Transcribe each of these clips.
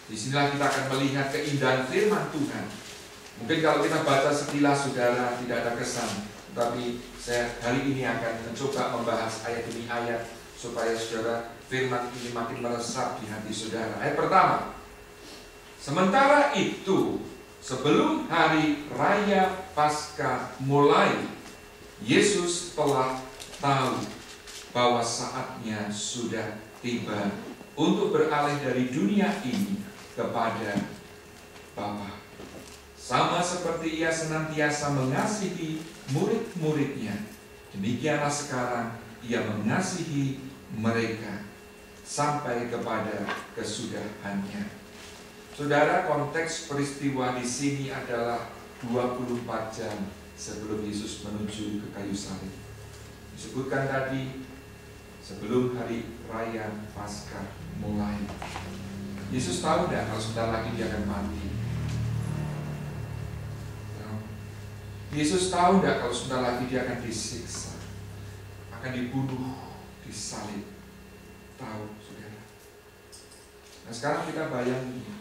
Disinilah kita akan melihat keindahan firman Tuhan. Mungkin kalau kita baca sekilas saudara tidak ada kesan, tetapi saya hari ini akan mencoba membahas ayat demi ayat supaya saudara firman ini makin meresap di hati saudara. Ayat pertama, sementara itu sebelum hari raya Paskah mulai, Yesus telah tahu bahwa saatnya sudah tiba untuk beralih dari dunia ini kepada Bapa. Sama seperti Ia senantiasa mengasihi murid-muridnya, demikianlah sekarang Ia mengasihi mereka sampai kepada kesudahannya. Saudara, konteks peristiwa di sini adalah 24 jam sebelum Yesus menuju ke kayu salib. Disebutkan tadi sebelum hari raya Paskah mulai. Yesus tahu tidak kalau sebentar lagi Dia akan mati? Yesus tahu tidak kalau sebentar lagi Dia akan disiksa, akan dibunuh, disalib? Tahu, saudara. Nah sekarang kita bayangin,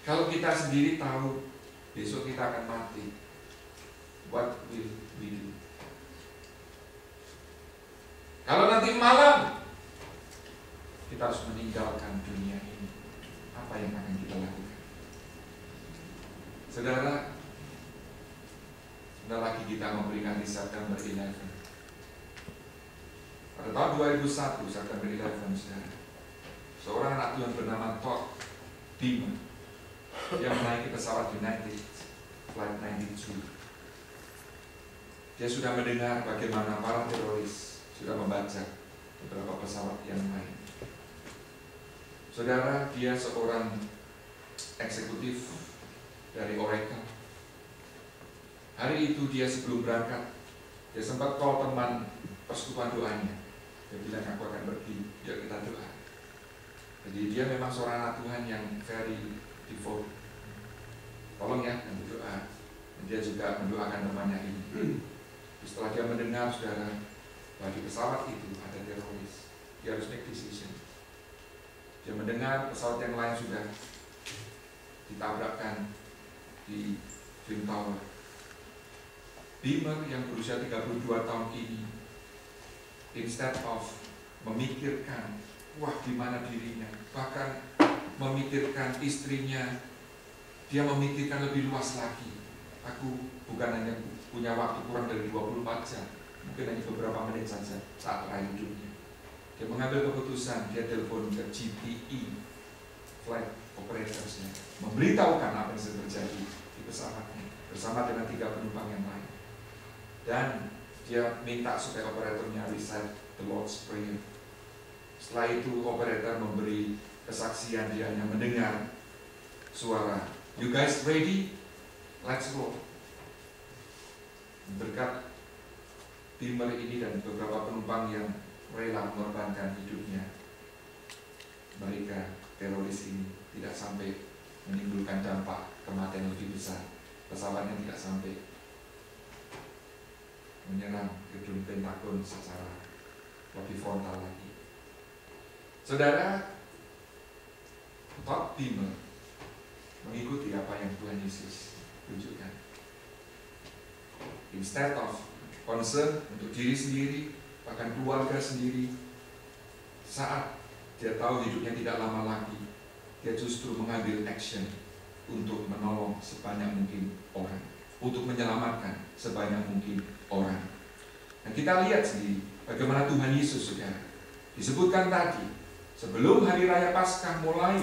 kalau kita sendiri tahu besok kita akan mati, what will we do? Kalau nanti malam kita harus meninggalkan dunia ini, apa yang akan kita lakukan? Saudara, sebentar lagi kita memperingati September 11. Pada tahun 2001, September 11, saudara, seorang anak Tuhan bernama Todd Beamer yang menaiki pesawat United Flight 92. Dia sudah mendengar bagaimana para teroris sudah membajak beberapa pesawat yang lain. Saudara, dia seorang eksekutif dari Oracle. Hari itu dia sebelum berangkat, dia sempat call teman persekutuan doanya. Dia bilang, aku akan pergi, yuk kita doa. Jadi dia memang seorang anak Tuhan yang very devout. Tolong ya, nanti doa. Dan dia juga mendoakan temannya ini. Setelah dia mendengar, saudara, bahwa di pesawat itu ada teroris, dia harus make decision. Dia mendengar pesawat yang lain sudah ditabrakkan di Twin Tower. Beamer yang berusia 32 tahun ini, instead of memikirkan wah gimana dirinya, bahkan memikirkan istrinya, dia memikirkan lebih luas lagi. Aku bukan hanya punya waktu kurang dari 24 jam, mungkin hanya beberapa menit saja saat terakhir hidupnya. Dia mengambil keputusan, dia telepon ke GPE flight operatorsnya, memberitahukan apa yang sedang terjadi di pesawatnya bersama dengan 3 penumpang yang lain. Dan dia minta supaya operatornya recite the Lord's Prayer. Setelah itu operator memberi kesaksian, dia hanya mendengar suara, "You guys ready? Let's go." Berkat Beamer ini dan beberapa penumpang yang rela mengorbankan hidupnya, mereka teroris ini tidak sampai menimbulkan dampak kematian lebih besar. Pesawatnya tidak sampai menyerang gedung Pentagon secara lebih frontal lagi. Saudara, Todd Beamer mengikuti apa yang Tuhan Yesus tunjukkan. Instead of concern untuk diri sendiri, bahkan keluarga sendiri, saat dia tahu hidupnya tidak lama lagi, dia justru mengambil action untuk menolong sebanyak mungkin orang, untuk menyelamatkan sebanyak mungkin orang. Dan kita lihat sendiri bagaimana Tuhan Yesus, saudara, disebutkan tadi sebelum hari raya Paskah mulai.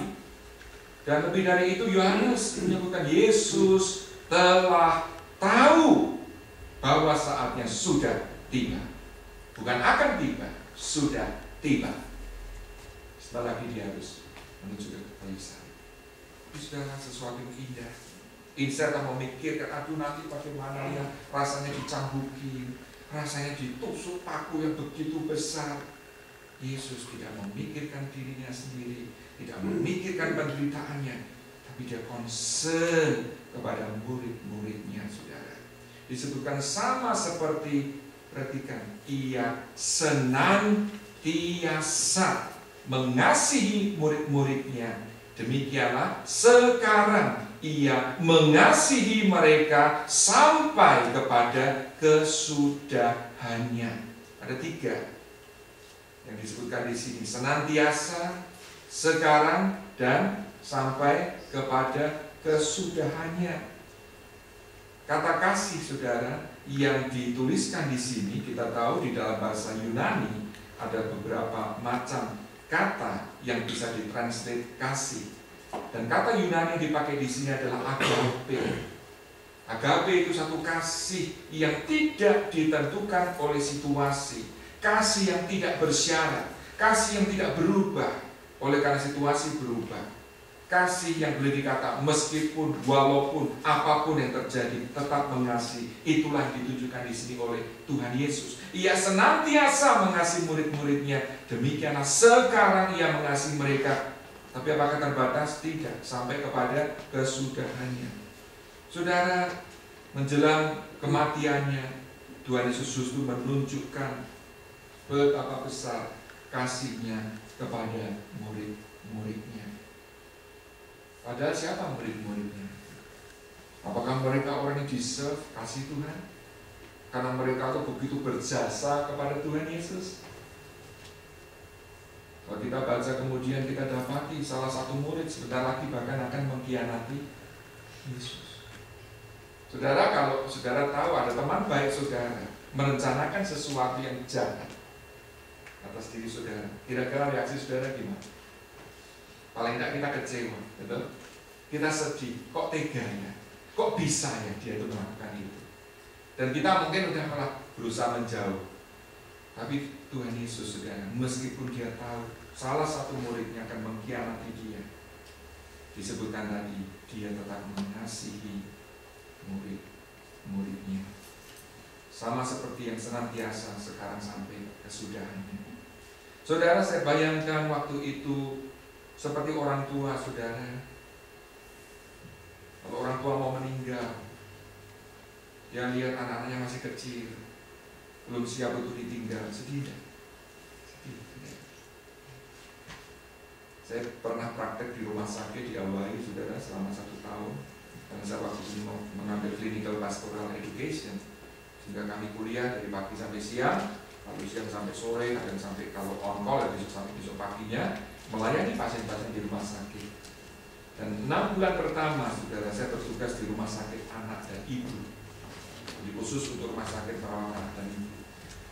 Dan lebih dari itu, Yohanes menyebutkan Yesus telah tahu bahwa saatnya sudah tiba. Bukan akan tiba, sudah tiba. Setelah lagi dia harus menuju ke kayu salib. Itu sudah sesuatu yang indah. Instead of memikirkan, aduh nanti bagaimana ya, rasanya dicambukin, rasanya ditusuk paku yang begitu besar. Yesus tidak memikirkan dirinya sendiri, tidak memikirkan penderitaannya, tapi dia concern kepada murid-muridnya, saudara. Disebutkan sama seperti, perhatikan, ia senantiasa mengasihi murid-muridnya, Demikianlah sekarang ia mengasihi mereka sampai kepada kesudahannya. Ada 3 yang disebutkan di sini: senantiasa, sekarang, dan sampai kepada kesudahannya. Kata kasih, saudara, yang dituliskan di sini, kita tahu di dalam bahasa Yunani ada beberapa macam kata yang bisa ditranslate kasih. Dan kata Yunani yang dipakai di sini adalah agape. Agape itu satu kasih yang tidak ditentukan oleh situasi, kasih yang tidak bersyarat, kasih yang tidak berubah oleh karena situasi berubah. Kasih yang boleh dikata meskipun, walaupun, apapun yang terjadi tetap mengasihi. Itulah yang ditujukan di sini oleh Tuhan Yesus. Ia senantiasa mengasihi murid-muridnya. Demikianlah sekarang ia mengasihi mereka. Tapi apakah terbatas? Tidak. Sampai kepada kesudahannya. Saudara, menjelang kematiannya, Tuhan Yesus justru menunjukkan betapa besar kasih-Nya kepada murid-muridnya. Padahal siapa murid-muridnya? Apakah mereka orang yang deserve kasih Tuhan? Karena mereka itu begitu berjasa kepada Tuhan Yesus. Kalau kita baca kemudian kita dapati salah satu murid sebentar lagi bahkan akan mengkhianati Yesus. Saudara, kalau saudara tahu ada teman baik saudara merencanakan sesuatu yang jahat atas diri saudara, kira-kira reaksi saudara gimana? Paling tidak kita kecewa, betul? Kita sedih, kok tega ya? Kok bisa ya dia itu melakukan itu? Dan kita mungkin udah malah berusaha menjauh. Tapi Tuhan Yesus, saudara, meskipun dia tahu salah satu muridnya akan mengkhianati dia, disebutkan tadi, dia tetap mengasihi murid-muridnya. Sama seperti yang senantiasa sekarang sampai kesudahannya. Saudara, saya bayangkan waktu itu seperti orang tua, saudara. Kalau orang tua mau meninggal, dia lihat anak-anaknya masih kecil, belum siap untuk ditinggal, sedih tidak? Sedih. Saya pernah praktek di rumah sakit di Hawaii, saudara, selama 1 tahun. Karena saya waktu itu mengambil clinical pastoral education, sehingga kami kuliah dari pagi sampai siang, lalu siang sampai sore, kadang sampai kalau on call ya besok sampai besok paginya, melayani pasien-pasien di rumah sakit. Dan 6 bulan pertama, saudara, saya bertugas di rumah sakit anak dan ibu, jadi khusus untuk rumah sakit perawat anak dan ibu.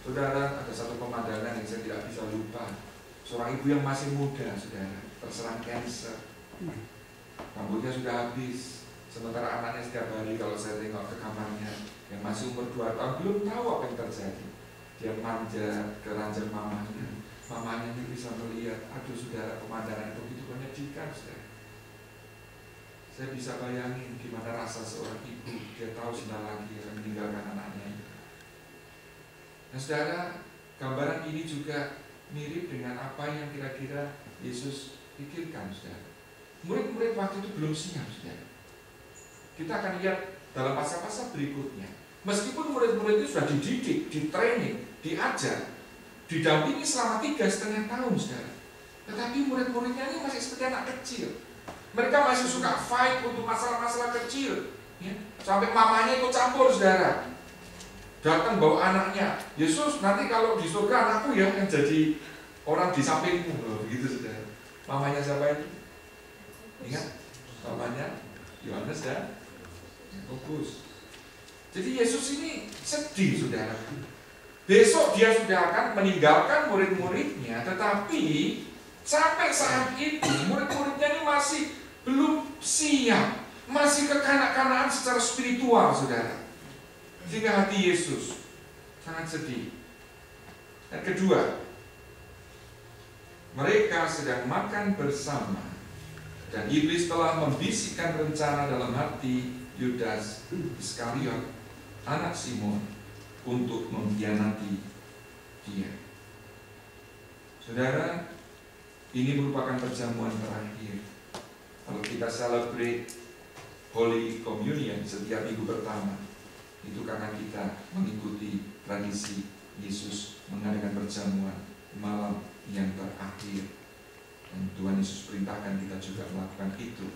Saudara, ada satu pemandangan yang saya tidak bisa lupa. Seorang ibu yang masih muda, saudara, terserang kanker, rambutnya sudah habis. Sementara anaknya setiap hari kalau saya tengok ke kamarnya, yang masih umur 2 tahun, belum tahu apa yang terjadi. Dia manja ke ranjang mamanya. Mamanya ini bisa melihat, aduh saudara, pemandangan itu begitu menyedihkan, saudara. Saya bisa bayangin gimana rasa seorang ibu, dia tahu sebentar lagi akan meninggalkan anaknya. Nah saudara, gambaran ini juga mirip dengan apa yang kira-kira Yesus pikirkan, saudara. Murid-murid waktu itu belum siap, saudara. Kita akan lihat dalam pasal-pasal berikutnya. Meskipun murid-murid itu sudah dididik, ditraining, diajar, didampingi selama 3,5 tahun, saudara. Tetapi murid-muridnya ini masih seperti anak kecil. Mereka masih suka fight untuk masalah-masalah kecil, ya. Sampai mamanya ikut campur, saudara. Datang bawa anaknya, Yesus nanti kalau di surga anakku ya yang jadi orang di sampingmu, begitu, saudara. Mamanya siapa itu? Ingat? Mamanya Yohanes dan Yakobus. Jadi Yesus ini sedih, saudara. Besok dia sudah akan meninggalkan murid-muridnya, tetapi sampai saat itu murid-muridnya ini masih belum siap, masih kekanak-kanakan secara spiritual, saudara. Sehingga hati Yesus sangat sedih. Dan kedua, mereka sedang makan bersama, dan iblis telah membisikkan rencana dalam hati Yudas Iskariot, anak Simon, untuk mengkhianati dia. Saudara, ini merupakan perjamuan terakhir. Kalau kita celebrate Holy Communion setiap minggu pertama, itu karena kita mengikuti tradisi Yesus mengadakan perjamuan malam yang terakhir. Dan Tuhan Yesus perintahkan kita juga melakukan itu.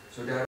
Saudara,